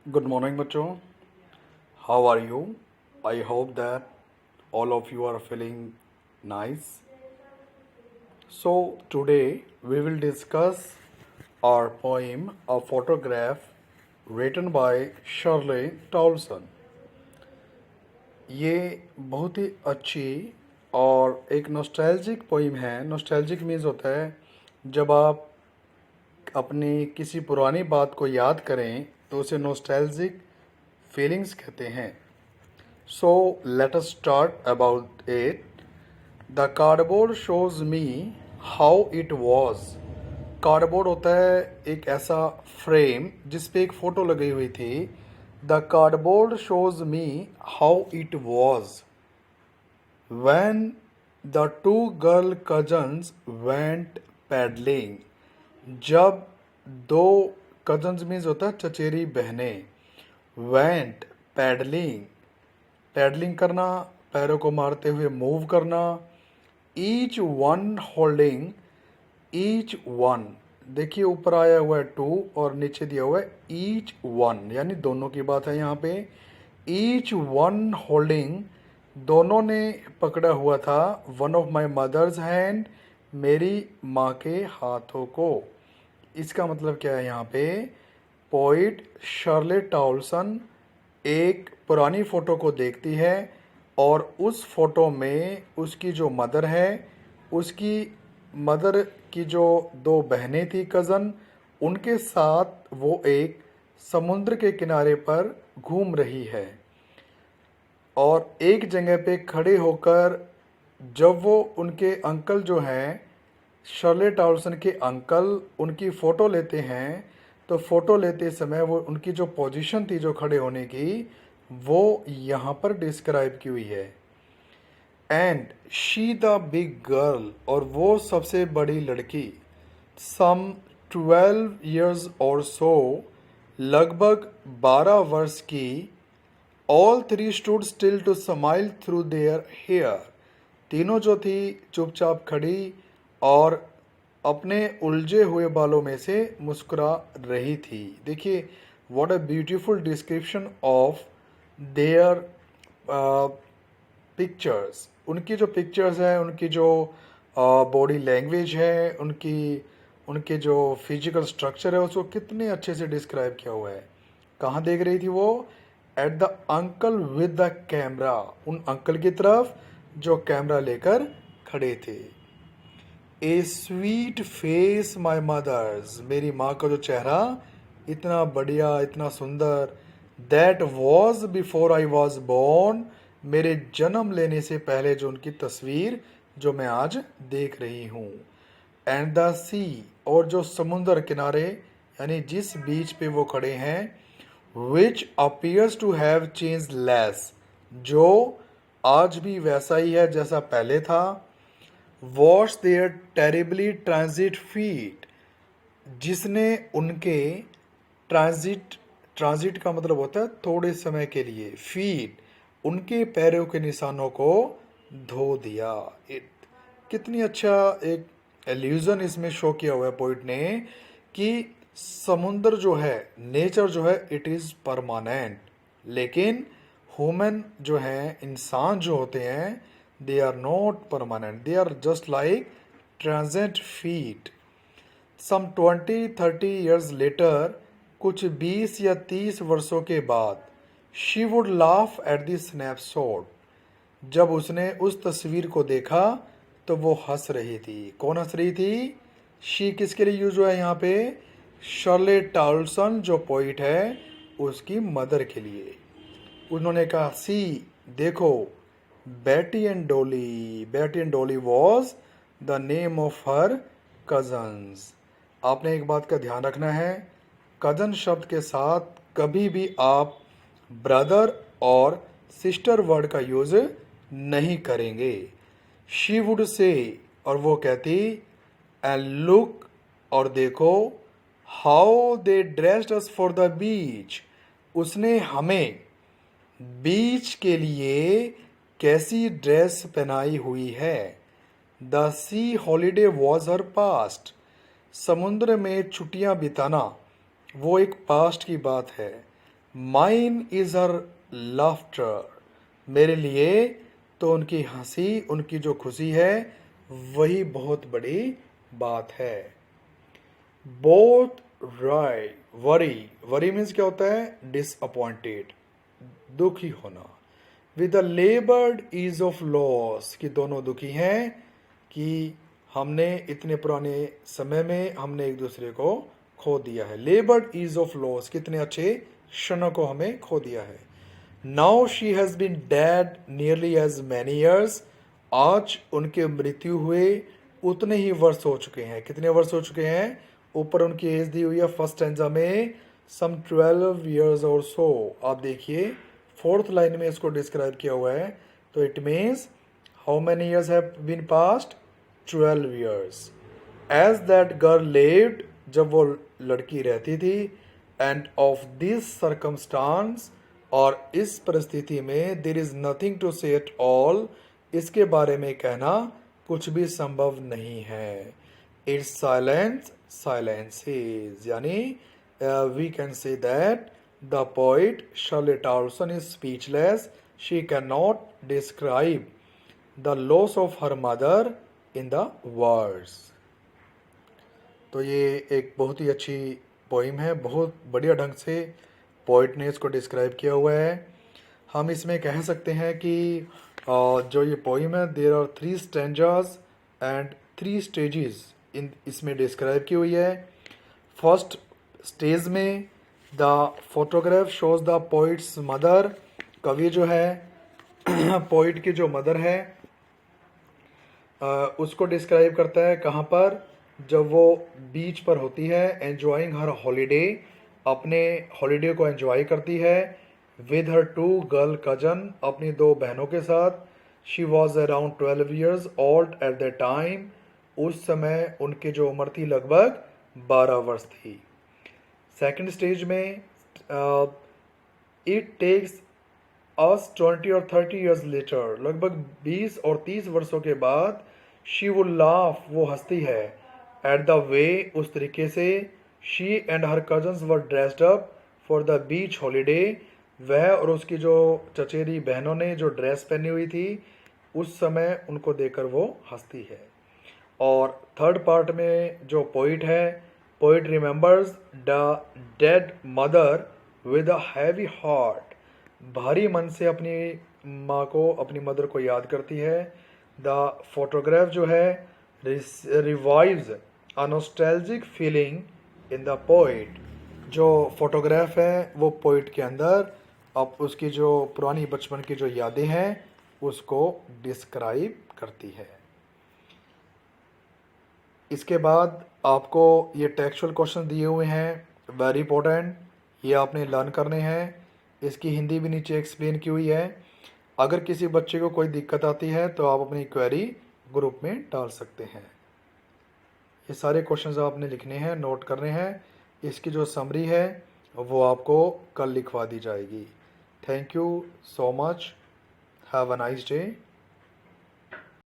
Good morning, बच्चों. How are you? I hope that all of you are feeling nice. So, today we will discuss our poem, A Photograph, written by Shirley Towson. ये बहुत ही अच्छी और एक nostalgic poem है. Nostalgic means होता है जब आप अपनी किसी पुरानी बात को याद करें तो उसे नॉस्टैल्जिक फीलिंग्स कहते हैं. So let us start about it. The cardboard shows me how it was. Cardboard होता है एक ऐसा फ्रेम जिस पे एक फ़ोटो लगी हुई थी. The cardboard shows me how it was when the two girl cousins went paddling. जब दो cousins मीन्स होता है चचेरी बहनें. went paddling, पैडलिंग करना, पैरों को मारते हुए मूव करना. Each one holding, each one, देखिए ऊपर आया हुआ है टू और नीचे दिया हुआ है ईच वन, यानी दोनों की बात है यहाँ पे. ईच वन होल्डिंग, दोनों ने पकड़ा हुआ था. One of my mother's hand, मेरी माँ के हाथों को. इसका मतलब क्या है यहाँ पे? पोइट शर्ले टॉलसन एक पुरानी फ़ोटो को देखती है और उस फोटो में उसकी जो मदर है, उसकी मदर की जो दो बहनें थी कज़न, उनके साथ वो एक समुद्र के किनारे पर घूम रही है. और एक जगह पे खड़े होकर जब वो उनके अंकल जो हैं, शर्ले टॉलसन के अंकल, उनकी फ़ोटो लेते हैं तो फ़ोटो लेते समय वो उनकी जो पोजीशन थी जो खड़े होने की, वो यहाँ पर डिस्क्राइब की हुई है. And she the big girl, और वो सबसे बड़ी लड़की. सम 12 years और सो, लगभग 12 वर्ष की. All three stood still to smile through their hair, तीनों जो थी चुपचाप खड़ी और अपने उलझे हुए बालों में से मुस्कुरा रही थी. देखिए what a beautiful description of their pictures. उनकी जो पिक्चर्स हैं, उनकी जो बॉडी लैंग्वेज है, उनके जो फिजिकल स्ट्रक्चर है, उसको कितने अच्छे से डिस्क्राइब किया हुआ है. कहाँ देख रही थी वो? At the uncle with the camera, उन अंकल की तरफ जो कैमरा लेकर खड़े थे. A sweet face my mother's, मेरी माँ का जो चेहरा इतना बढ़िया, इतना सुंदर. That was before I was born, मेरे जन्म लेने से पहले जो उनकी तस्वीर जो मैं आज देख रही हूँ. एंड द सी, और जो समुंदर किनारे यानी जिस बीच पे वो खड़े हैं, which appears to have changeless, जो आज भी वैसा ही है जैसा पहले था. Was there terribly transit feet, जिसने उनके ट्रांजिट का मतलब होता है थोड़े समय के लिए. फीट, उनके पैरों के निशानों को धो दिया. कितनी अच्छा एक एल्यूजन इसमें शो किया हुआ है पोइट ने कि समुंदर जो है, नेचर जो है, इट इज़ परमानेंट, लेकिन ह्यूमन जो है, इंसान जो होते हैं, they are not permanent, they are just like transient feet. Some 20-30 years later, कुछ 20 या 30 वर्षों के बाद, she would laugh at the snapshot, जब उसने उस तस्वीर को देखा तो वो हंस रही थी. कौन हंस रही थी? शी किसके लिए यूज हुआ है यहाँ पे? शर्ले टॉलसन जो पोइट है उसकी मदर के लिए. उन्होंने कहा सी, देखो, बैटी एंड डोली. बैटी एंड डोली was the name of her cousins. आपने एक बात का ध्यान रखना है, कजन शब्द के साथ कभी भी आप ब्रदर और सिस्टर वर्ड का यूज नहीं करेंगे. शी वुड से, और वो कहती, एंड लुक, और देखो, how they dressed us for the beach, उसने हमें बीच के लिए कैसी ड्रेस पहनाई हुई है. The C holiday was her past, समुद्र में छुट्टियां बिताना वो एक पास्ट की बात है. माइन इज़ हर लाफ्टर, मेरे लिए तो उनकी हंसी, उनकी जो खुशी है वही बहुत बड़ी बात है। Both right, worry, worry means क्या होता है? डिसअपॉइंटेड, दुखी होना। With the laboured ease of loss, कि दोनों दुखी हैं कि हमने इतने पुराने समय में हमने एक दूसरे को खो दिया है। लेबर्ड ईज ऑफ लॉस, कितने अच्छे क्षणों को हमें खो दिया है। Now she has been dead nearly as many years, आज उनके मृत्यु हुए उतने ही वर्ष हो चुके हैं। कितने वर्ष हो चुके हैं? ऊपर उनकी एज दी हुई है फर्स्ट स्टैंजा में, सम 12 ईयर्स और सो। आप देखिए फोर्थ लाइन में इसको डिस्क्राइब किया हुआ है, तो it means how many years have been past? 12 years. As that girl lived, जब वो लड़की रहती थी, एंड ऑफ दिस सर्कमस्टांस, और इस परिस्थिति में, there is nothing to say at all, इसके बारे में कहना कुछ भी संभव नहीं है। इट्स साइलेंस साइलेंसेस, यानी we can say that the poet Shirley Toulson is speechless, she can not describe the loss of her mother in the words. तो ये एक बहुत ही अच्छी पोइम है, बहुत बढ़िया ढंग से पोइट ने इसको डिस्क्राइब किया हुआ है। हम इसमें कह सकते हैं कि जो ये पोइम है, there are 3 stanzas and 3 stages इसमें डिस्क्राइब की हुई है। फर्स्ट स्टेज में the photograph shows the poet's mother, कवि जो है पोइट की जो मदर है उसको डिस्क्राइब करता है। कहाँ पर? जब वो बीच पर होती है, एंजॉइंग हर हॉलीडे, अपने हॉलीडे को एंजॉय करती है, विद हर 2 गर्ल कजन, अपनी 2 बहनों के साथ। She was around 12 years old at the time, उस समय उनकी जो उम्र थी लगभग 12 वर्ष थी। सेकेंड स्टेज में इट टेक्स अस 20 और 30 ईयर्स लेटर, लगभग 20 और 30 वर्षों के बाद, शी वुड लाफ, वो हंसती है, एट द वे, उस तरीके से, she and her cousins were dressed up for the beach holiday, वह और उसकी जो चचेरी बहनों ने जो ड्रेस पहनी हुई थी उस समय उनको देखकर वो हंसती है। और थर्ड पार्ट में जो पोइट है, poet remembers the dead mother with a heavy heart, भारी मन से अपनी माँ को, अपनी मदर को याद करती है। द फोटोग्राफ जो है revives a nostalgic feeling in the poet, जो फोटोग्राफ है वो पोइट के अंदर अब उसकी जो पुरानी बचपन की जो यादें हैं उसको डिस्क्राइब करती है। इसके बाद आपको ये टेक्सचुअल क्वेश्चन दिए हुए हैं, वेरी इंपॉर्टेंट, ये आपने लर्न करने हैं। इसकी हिंदी भी नीचे एक्सप्लेन की हुई है। अगर किसी बच्चे को कोई दिक्कत आती है तो आप अपनी क्वेरी ग्रुप में डाल सकते हैं। ये सारे क्वेश्चंस आपने लिखने हैं, नोट करने हैं। इसकी जो समरी है वो आपको कल लिखवा दी जाएगी। Thank you so much, have a nice day.